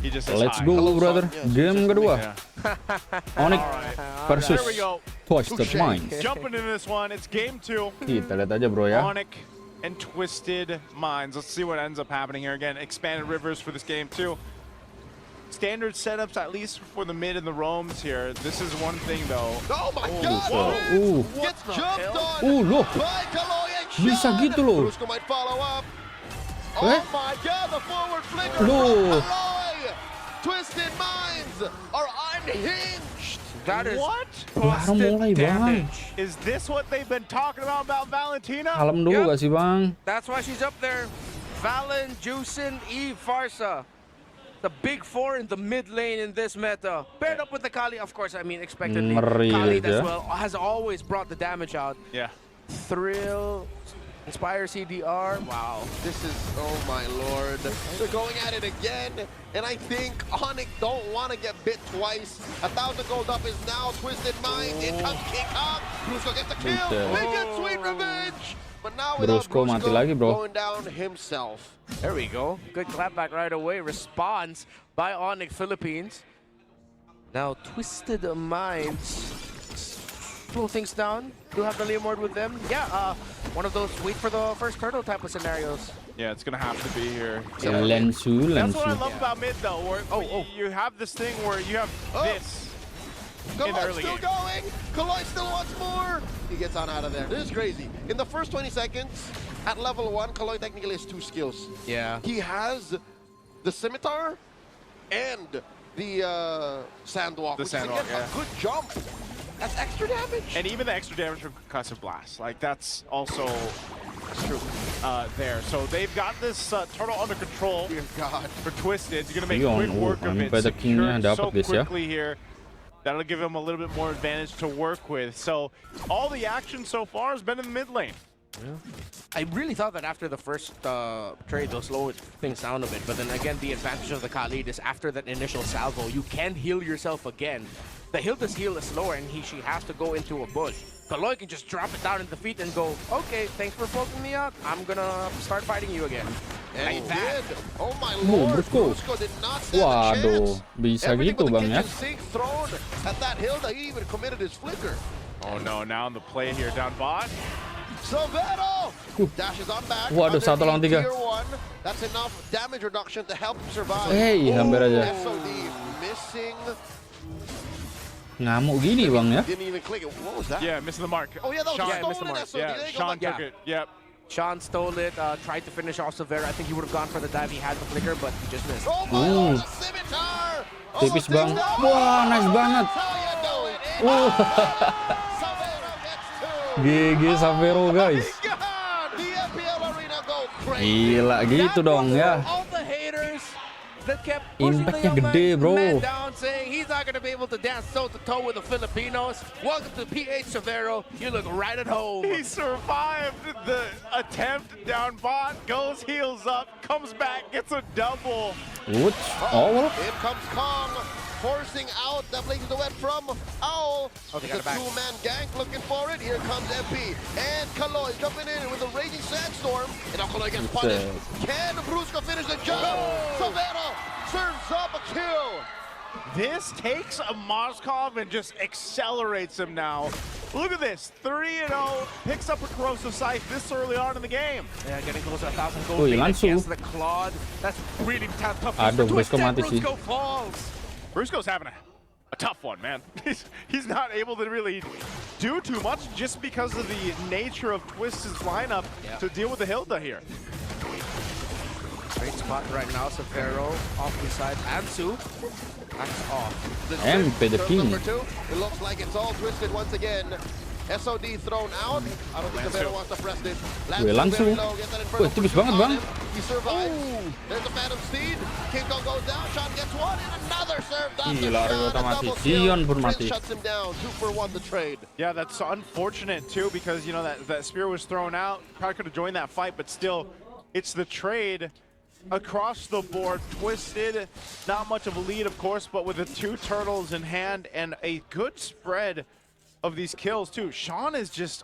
He just says Let's hi. go, brother. Yes, Game kedua. All Onic right. versus There we go. Twisted Touche. Minds. Jumping into this one, it's game 2. Kita lihat aja bro ya. Onic and Twisted Minds. Let's see what ends up happening here. Again, expanded rivers for this game too. Standard setups, at least for the mid and the roams here. This is one thing though. Oh my God! Uh. Gets jumped on Loh. by Kaloy and Bisa Sean. gitu loh. Brusco might follow up. Eh? Oh my God! The forward flicker Loh. from Kaloy. Twisted Minds are unhinged. That is What? Baru mulai bang. Is this what they've been talking about Valentina? Kalem dulu gak sih bang? That's why she's up there. Valen, Juicin, Eve, Farsa. The big 4 in the mid lane in this meta. Paired up with the Kali, of course, I mean, expectedly. Ngeri Kali aja. as well has always brought the damage out. Yeah. Thrill, Inspire CDR. Wow. This is, oh my Lord. They're going at it again. And I think Onic don't want to get bit twice. 1,000 gold up is now Twisted Mind. In comes King Kong. Brusco gets the kill. Buset. They get sweet revenge. But now without Brusco mati lagi, bro. going down himself. There we go. Good clapback right away. Response by Onic Philippines. Now Twisted Minds slow things down. Do have the Leomord with them. Yeah, one of those wait for the first turtle type of scenarios. Yeah, it's gonna have to be here. Lensu. That's what I love about mid though, where you have this thing where you have this. In the Kaloy early still game. going. Kaloy still wants more. He gets on out of there. This is crazy. In the first 20 seconds, at level 1, Kaloy technically has 2 skills. Yeah. He has the scimitar and the sandwalk. The which sandwalk, is, again, yeah. a good jump. That's extra damage. And even the extra damage from Concussive Blast, like that's also true there. So they've got this turtle under control Dear God. for Twisted. You're gonna make Leon, quick work of it. Onic King-nya Secured dapat so guys ya. quickly here. That'll give him a little bit more advantage to work with. So all the action so far has been in the mid lane. I really thought that after the first trade, they'll slow things down a bit. But then again, the advantage of the Khalid is after that initial salvo, you can heal yourself again. The Hilda's heal is slower, and she has to go into a bush. Kaloy can just drop it down in the feet and go, okay, thanks for poking me out. I'm gonna start fighting you again. And he Like that. did. Oh my Lord. Brusco. Brusco did not stand a Waduh, chance. bisa Everything gitu with the bang ya. kitchen sink thrown at that Hilda. He even committed his flicker. Oh no, now in the play here down bot. Savero dashes on back. Waduh, 1 lawan 3. Tier 1. That's enough damage reduction to help him survive. Hey, hampir aja. SOD missing. Ngamuk gini bang ya. Didn't even click it. What was that? Yeah, missing the mark. Oh yeah, that was Sean, a missed the stolen mark. SOD. Yeah, There you go, Sean Mike. took it. Yep. Sean stole it, tried to finish off Savero. I think he would have gone for the dive. He had the flicker, but he just missed. Oh my Lord, the scimitar. Tipis Almost bang. takes down. Wah, nice banget. That's how you do it. Savero gets 2. GG Savero guys. God, the MPL arena go crazy. Gila gitu dong ya. All the haters that kept pushing the Impact-nya young gede, bro. man down, saying he's not going to be able to dance toe-to-toe with the Filipinos. Welcome to PH Savero. You look right at home. He survived the attempt down bot, goes heals up, comes back, gets a double. Woods. Oh, In comes Kong, forcing out the Blaze of the Wet from Owl. Oh, they It's got a it back. 2-man gank looking for it. Here comes MP. And Kaloy jumping in with a raging sandstorm. And now Kaloy gets punished. Can Brusco finish the job? Savero serves up a kill. This takes a Moskov and just accelerates him now. Look at this, 3-0, picks up a corrosive sight this early on in the game. Yeah, getting close to 1,000 gold Wih, lead langsung. against the Claude. That's really tough. Aduh, for Brusco Twisted. mati sih. Brusco falls. Brusco's having a tough one, man. He's not able to really do too much just because of the nature of Twisted's lineup to deal with the Hilda here. Great spot right now. Savero off the side. Ansu. That's off. MP the Turn king. number 2. It looks like it's all Twisted once again. SOD thrown out. I don't think Savero wants to press this. Wih, langsung. Wih, tipis banget bang. He survives. There's a Phantom Steed. King Kong goes down. Sean gets one and another serve down to Gila, Sean. Ryota A mati. double kill. Sion pun Prince mati. shuts him down. 2 for 1 the trade. Yeah, that's unfortunate too because, you know, that spear was thrown out. Probably could have joined that fight, but still, it's the trade. Across the board, Twisted, not much of a lead, of course, but with the 2 turtles in hand and a good spread of these kills too. Sean is just,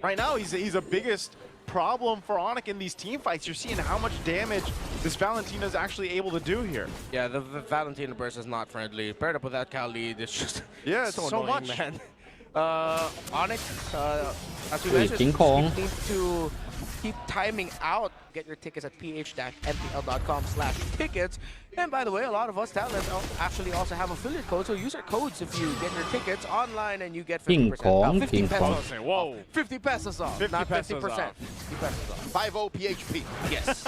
right now, he's the biggest problem for Onic in these team fights. You're seeing how much damage this Valentina is actually able to do here. Yeah, the Valentina burst is not friendly. Paired up with that Kali, it's just yeah, it's so annoying, much, man. Onic, as we Ui, mentioned, King Kong. you need to keep timing out. Get your tickets at ph-mpl.com/tickets. And by the way, a lot of us talents actually also have affiliate codes, so use our codes if you get your tickets online and you get 50% King Kong, 50 King pesos. Kong. Whoa. 50 pesos off, 50 not pesos 50%. off. 50 pesos off. 5-0 PHP. Yes.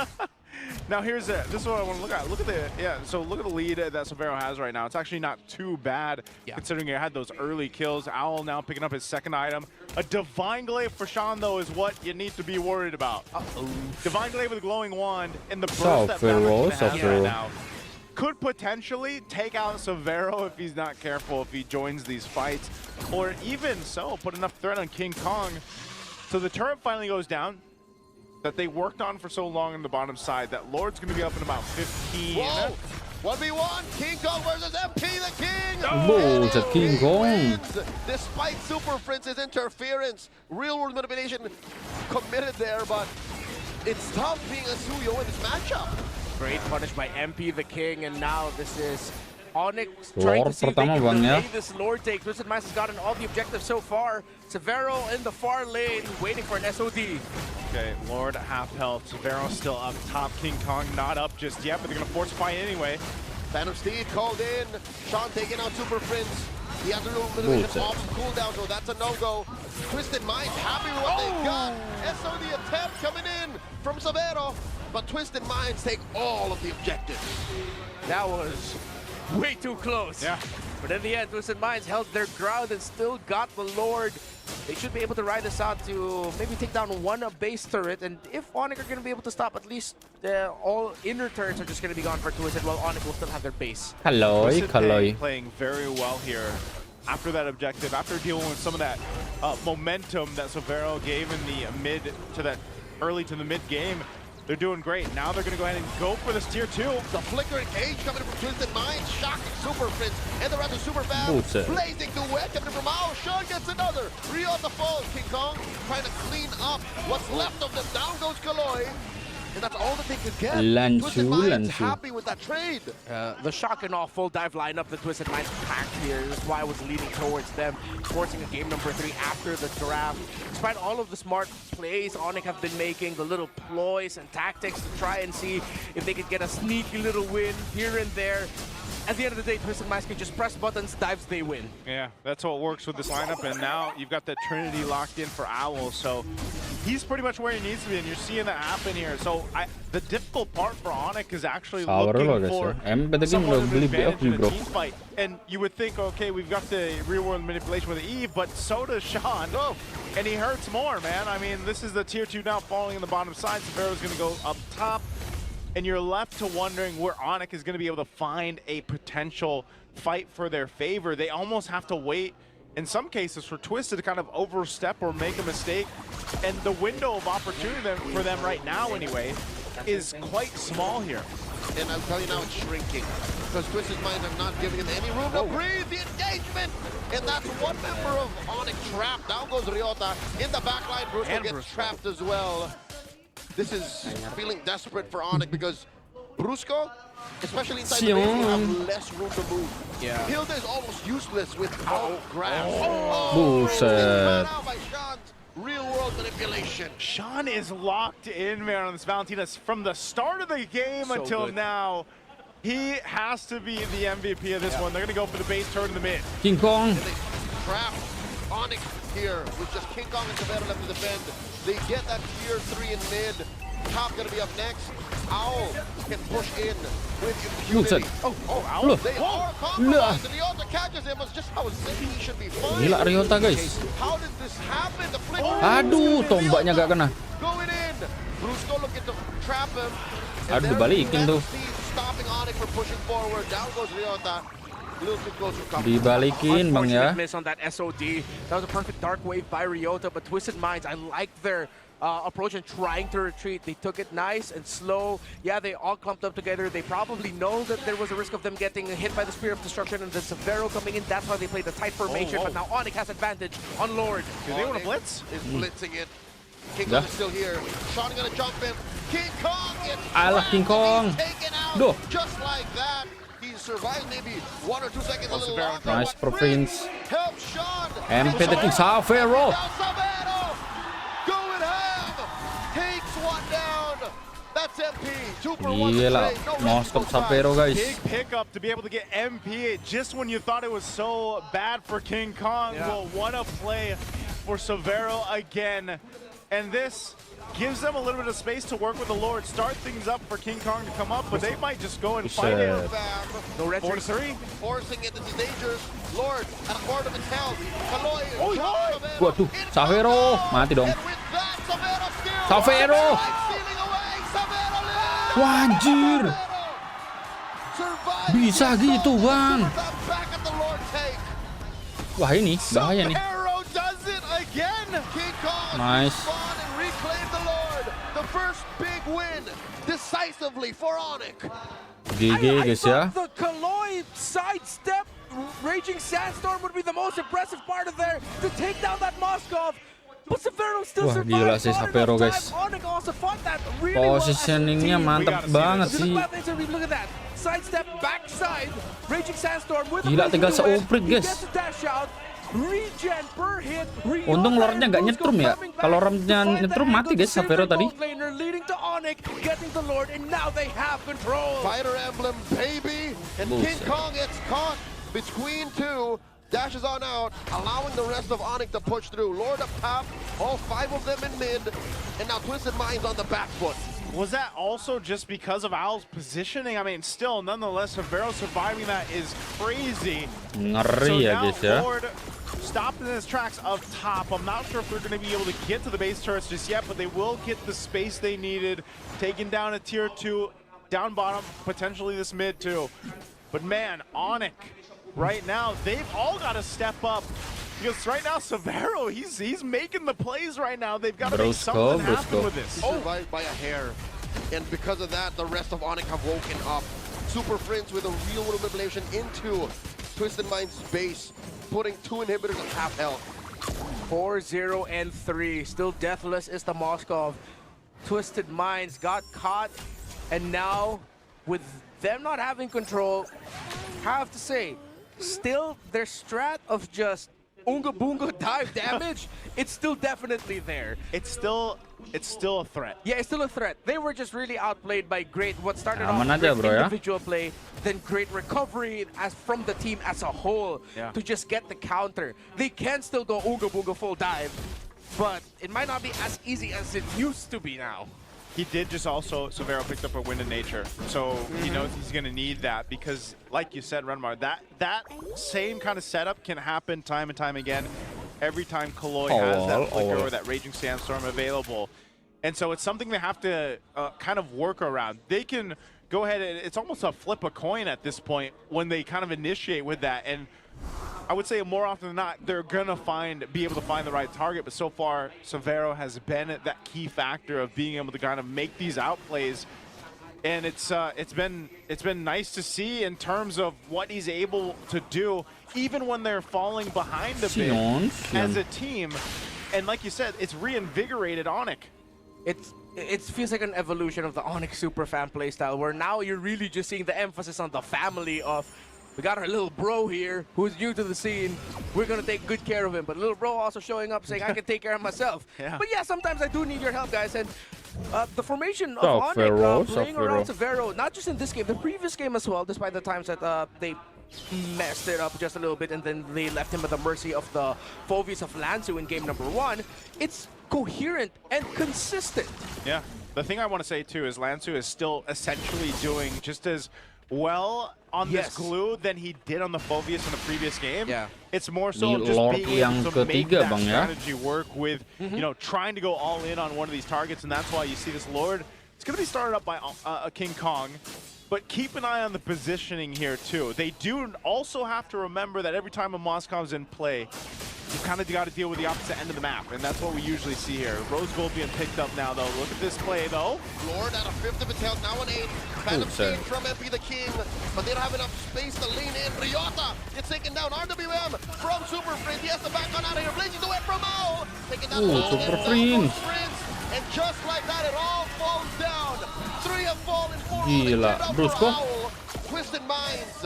Now here's this is what I want to look at. Look at so look at the lead that Savero has right now. It's actually not too bad considering he had those early kills. Owl now picking up his second item. A Divine Glaive for Sean though is what you need to be worried about. Divine Glaive with a glowing wand and the burst that Valentina has right now could potentially take out Savero if he's not careful, if he joins these fights, or even so put enough threat on King Kong. So the turret finally goes down that they worked on for so long on the bottom side. That Lord's going to be up in about 15. Whoa! 1v1, King Kong versus MP the King! Buset, King Kong. Wins, despite Super Prince's interference. Real world manipulation committed there, but it's tough being a Suyo in this matchup. Great punish by MP the King, and now this is Onic Lord trying to see if they pertama can bang ya. delay this Lord take. Twisted Minds has gotten all the objectives so far. Savero in the far lane, waiting for an SOD. Okay, Lord half health. Savero still up top. King Kong not up just yet, but they're going to force a fight anyway. Phantom Steed called in. Sean taking out Super Prince. He has a little bit of off cooldown, so that's a no-go. Twisted Minds happy with what they got. SOD attempt coming in from Savero, but Twisted Minds take all of the objectives. That was way too close. Yeah. But in the end, Twisted Minds held their ground and still got the Lord. They should be able to ride this out to maybe take down one base turret. And if Onic are going to be able to stop, at least all inner turrets are just going to be gone for Twisted, while Onic will still have their base. Twisted Kaloy. playing very well here after that objective, after dealing with some of that momentum that Savero gave in the early to the mid game. They're doing great. Now they're going to go ahead and go for this tier 2. The flicker engage coming from Twisted Minds, shocking Super Prince and the rest of Super Fam. Blazing duet coming from Ao. Sean gets another. Rio on the fall. King Kong trying to clean up what's left of them. Down goes Kaloy. And that's all that they could get. Twisted Minds happy with that trade. The shock and all full dive lineup the Twisted Minds packed here is why I was leaning towards them, forcing a game number 3 after the draft. Despite all of the smart plays Onic have been making, the little ploys and tactics to try and see if they could get a sneaky little win here and there. At the end of the day, Twisted Minds can just press buttons, dives, they win. Yeah, that's how it works with this lineup. And now you've got the Trinity locked in for Owl. So he's pretty much where he needs to be, and you're seeing that happen here. So the difficult part for Onic is actually looking for someone to advantage in a team fight. And you would think, okay, we've got the real world manipulation with Eve, but so does Sean. And he hurts more, man. I mean, this is the tier 2 now falling in the bottom side. Savero's going to go up top. And you're left to wondering where Onic is going to be able to find a potential fight for their favor. They almost have to wait, in some cases, for Twisted to kind of overstep or make a mistake. And the window of opportunity for them right now, anyway, is quite small here. And I'll tell you now, it's shrinking. Because Twisted Minds are not giving him any room to breathe. The engagement! And that's one member of Onic trapped. Down goes Ryota. In the backline, Brusco gets trapped as well. This is feeling desperate for Onic because Brusco, especially inside the base, will have less room to move. Yeah. Hilda is almost useless without grabs. Buset. Out by Sean's real world manipulation. Sean is locked in, man, on this Valentina from the start of the game until now. He has to be the MVP of this one. They're going to go for the base turn in the mid. King Kong. And they trap Onic here with just King Kong and Savero left to defend. They get that tier 3 in mid. Top gonna be up next. Owl can push in with impunity. Owl. They are compromised, and Ryota catches him. It's just how he should be fine. Gila Ryota, guys. How did this happen? The flick. Aduh, tombaknya gak kena. Going in. Brusco looking to trap him. Aduh, dibalikin tuh. Stopping Onic from pushing forward. Down goes Ryota. A little too close to cover. Dibalikin bang ya. Miss on that SOD. That was a perfect dark wave by Ryota, but Twisted Minds, I like their approach and trying to retreat. They took it nice and slow. Yeah, they all clumped up together. They probably know that there was a risk of them getting hit by the Spear of Destruction and the Savero coming in. That's why they played the tight formation. But now Onic has advantage on Lord. Do they want to blitz? Is blitzing it. King Yeah. Kong is still here. Sean gonna jump in. King Kong gets Alah, King Kong. taken out. Duh. Just like that. He survived maybe 1 or 2 seconds a little Savero longer. Nice but province. help Sean. MP the King Savero. Down Savero. Going ham. Takes one down. That's MP. 2 for 1. Gila, Moskov Savero guys. Big pickup to be able to get MP just when you thought it was so bad for King Kong. Yeah. Well, what a play for Savero again. And this gives them a little bit of space to work with the Lord, start things up for King Kong to come up, but they might just go and fight it. No red 4-3. Forcing it into dangers. Lord at a quarter of its health. Kaloy. Oh, Sean hi. Savero Waduh, in Savero. front. Mati dong. And with that, Savero still. Savero. Stealing away. Savero lives. Wah, anjir. Survives. Bisa gitu, Bang. Back at the Lord take. Wah, ini bahaya nih. Savero does it again. King Kong Nice. spawn and reclaim the Lord. The first big win decisively for Onic. GG guys ya. The Kaloy sidestep Raging Sandstorm would be the most impressive part of there to take down that Moskov. But Savero still Wah, survived. gila sih Not Savero, enough guys. time. Onic also fought that really well as a Positioningnya team. mantap gotta see banget If you sih. look at that, look at that. Sidestep, backside, Raging Sandstorm with a Gila, blazing tinggal duet. seuprit, He guys. gets a dash out. Regen per hit. Untung Lordnya nggak nyetrum ya. Kalau Lordnya nyetrum mati guys Savero tadi. Leading to Onic, getting the Lord, and now they have control. Fighter Emblem, baby. And King Bullshit. Kong gets caught between two. Dashes on out, allowing the rest of Onic to push through. Lord up top, all 5 of them in mid. And now Twisted Minds on the back foot. Was that also just because of Owl's positioning? I mean, still, nonetheless, Savero surviving that is crazy. Ngeri ya now guys ya. Lord stopped in his tracks up top. I'm not sure if they're going to be able to get to the base turrets just yet, but they will get the space they needed. Taking down a tier 2, down bottom, potentially this mid too. But man, Onic, right now, they've all got to step up. Because right now, Savero, he's making the plays right now. They've got to make something happen with this. He survived by a hair. And because of that, the rest of Onic have woken up. Super Friends with a real world manipulation into Twisted Minds' base, putting 2 inhibitors at half health. 4-0 and 3. Still deathless is the Moskov. Twisted Minds got caught, and now with them not having control, I have to say, still their strat of just Unga Boonga dive damage, it's still definitely there. It's still a threat. Yeah, it's still a threat. They were just really outplayed by great, what started off Aman with aja, bro, ya. individual play, then great recovery as from the team as a whole to just get the counter. They can still go Unga Boonga full dive, but it might not be as easy as it used to be now. He did just also, Savero picked up a Wind of Nature. So he knows he's going to need that because, like you said, Renmar, that same kind of setup can happen time and time again every time Kaloy has that Flicker or that Raging Sandstorm available. And so it's something they have to kind of work around. They can go ahead and it's almost a flip a coin at this point when they kind of initiate with that. And I would say more often than not, they're gonna be able to find the right target. But so far, Savero has been that key factor of being able to kind of make these outplays, and it's been nice to see in terms of what he's able to do, even when they're falling behind a bit as a team. And like you said, it's reinvigorated Onic. It feels like an evolution of the Onic Superfan playstyle, where now you're really just seeing the emphasis on the family of, we got our little bro here who's new to the scene. We're going to take good care of him. But little bro also showing up saying, I can take care of myself. But yeah, sometimes I do need your help, guys. And the formation of Onic playing around Savero, not just in this game, the previous game as well, despite the times that they messed it up just a little bit and then they left him at the mercy of the Phobias of Lansu in game number 1. It's coherent and consistent. Yeah. The thing I want to say, too, is Lansu is still essentially doing just as well on this glue than he did on the Phobias in the previous game. It's more so just being able to make that strategy work with, you know, trying to go all in on one of these targets, and that's why you see this Lord. It's going to be started up by King Kong, but keep an eye on the positioning here, too. They do also have to remember that every time a Moskov's in play, you kind of got to deal with the opposite end of the map, and that's what we usually see here. Rose Gold being picked up now, though. Look at this play, though. Lord out of 5th of his health, now an 8. Phantom sir. Stage from MP the King, but they don't have enough space to lean in. Ryota gets taken down. RWM from Super Sprint. He has to back on out of here. Blazing away from Mao. Taking down Mao Super and Sprint. Sprints. And just like that, it all falls down. 3 have fallen, 4 Gila, Brusco. Twisted Minds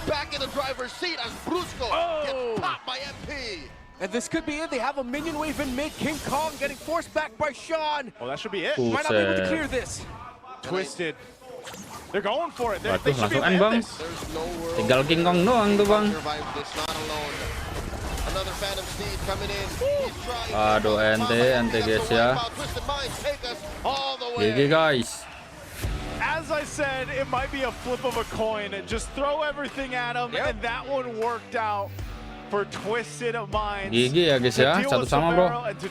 back in the driver's seat as Brusco gets popped by MP. And this could be it. They have a minion wave in mid. King Kong getting forced back by Sean. Well, that should be it. Might not be able to Buset. clear this. Twisted. They're going for it. They Waduh, should be langsung able to end, Bang. end this. There's no world. Tinggal King Kong doang tuh, Bang. Survive this, not alone. Another Phantom Steed coming in. He's trying. Aduh, ente guys ya. Twisted Minds take us all the way. GG guys. As I said, it might be a flip of a coin. Just throw everything at them, Yep. and that one worked out for Twisted Minds. GG ya guys ya, To deal satu with sama bro. Savero and to